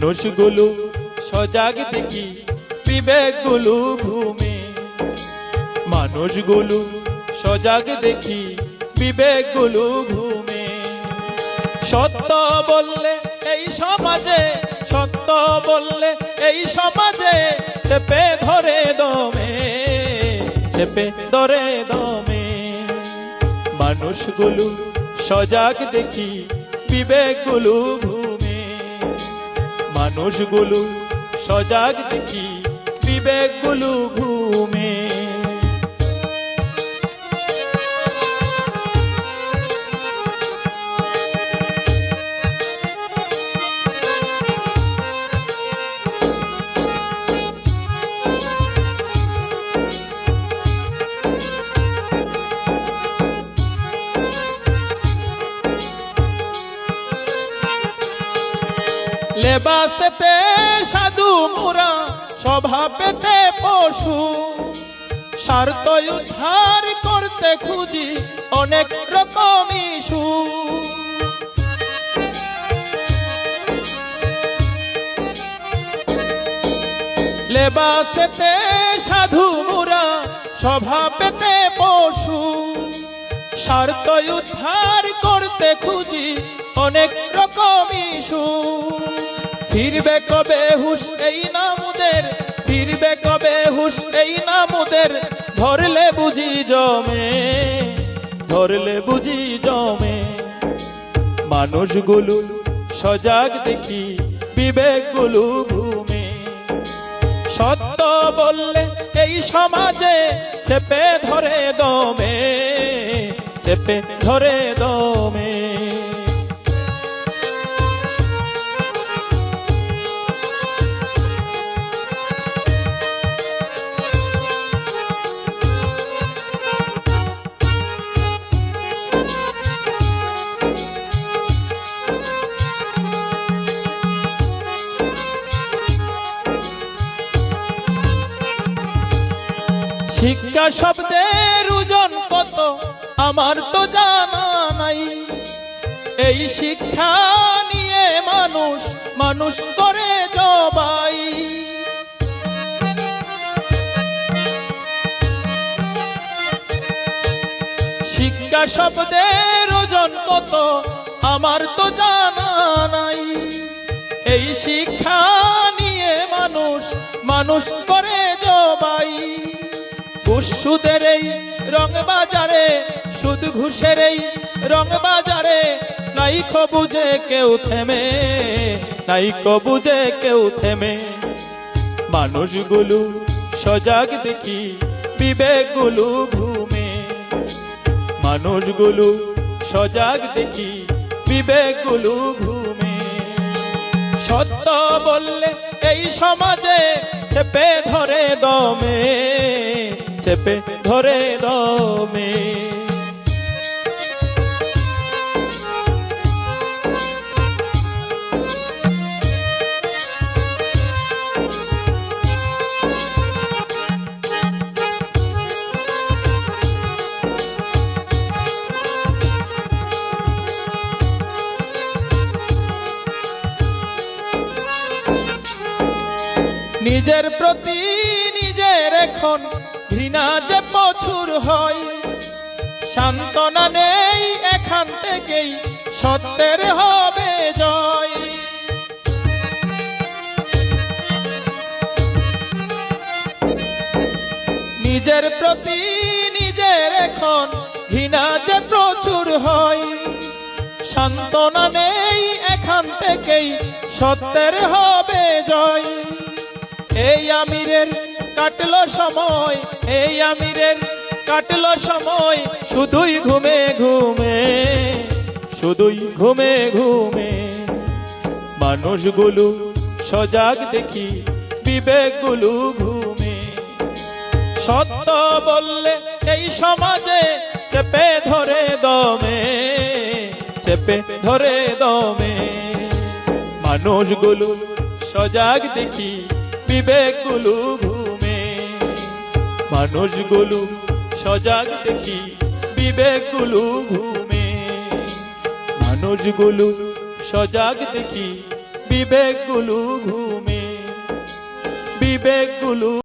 মানুষগুলো সজাগ দেখি বিবেকগুলো ঘুমে। মানুষগুলো সজাগ দেখি বিবেকগুলো ঘুমে। সত্য বললে এই সমাজে, সত্য বললে এই সমাজে চেপে ধরে দমে, চেপে ধরে দমে। মানুষগুলো সজাগ দেখি বিবেকগুলো ঘুমে। মানুষগুলো সজাগ দেখি বিবেকগুলো ঘুমে। লেবাসেতে সাধু মোরা, স্বভাবেতে পশু। স্বার্থ উদ্ধার করতে খুঁজি অনেক রকম ইস্যু। লেবাসেতে সাধু মোরা, স্বভাবেতে পশু। স্বার্থ উদ্ধার করতে খুঁজি অনেক রকম ইস্যু। ফিরবে কবে হুশ এই নামুদের, ফিরবে কবে হুশ এই নামুদের, ধরলে বুঝি জমে, ধরলে বুঝি জমে। মানুষগুলো সজাগ দেখি বিবেকগুলো ঘুমে। সত্য বললে এই সমাজে চেপে ধরে দমে, চেপে ধরে দমে। শিক্ষা শব্দের ওজন কত আমার তো জানা নাই। এই শিক্ষা নিয়ে মানুষ মানুষ করে জবাই। শিক্ষা শব্দের ওজন কত আমার তো জানা নাই। এই শিক্ষা নিয়ে মানুষ মানুষ করে জবাই। সুদের এই রং বাজারে, সুদ ঘুষের এই রং বাজারে, নাইকো বুঝে কেউ থেমে, নাইকো বুঝে কেউ থেমে। মানুষগুলো সজাগ দেখি বিবেকগুলো ঘুমে। মানুষগুলো সজাগ দেখি বিবেকগুলো ঘুমে। সত্য বললে এই সমাজে চেপে ধরে দমে, চেপে ধরে দমে। নিজের প্রতি নিজের এখন ঘৃণা যে প্রচুর হয়। সান্ত্বনা নেই এখান থেকেই সত্যের হবে জয়। নিজের প্রতি নিজের এখন ঘৃণা যে প্রচুর হয়। সান্ত্বনা নেই এখান থেকেই সত্যের হবে জয়। এই আমিরের কাটলো সময়, এই আমিরের কাটলো সময়, শুধুই ঘুমে ঘুমে, শুধুই ঘুমে ঘুমে। মানুষগুলো সজাগ দেখি বিবেকগুলো ঘুমে। সত্য বললে এই সমাজে চেপে ধরে দমে, চেপে ধরে দমে। মানুষগুলো সজাগ দেখি বিবেকগুলো ঘুমে। মানুষগুলো সজাগ দেখি বিবেকগুলো ঘুমে। মানুষগুলো সজাগ দেখি বিবেকগুলো ঘুমে বিবেকগুলো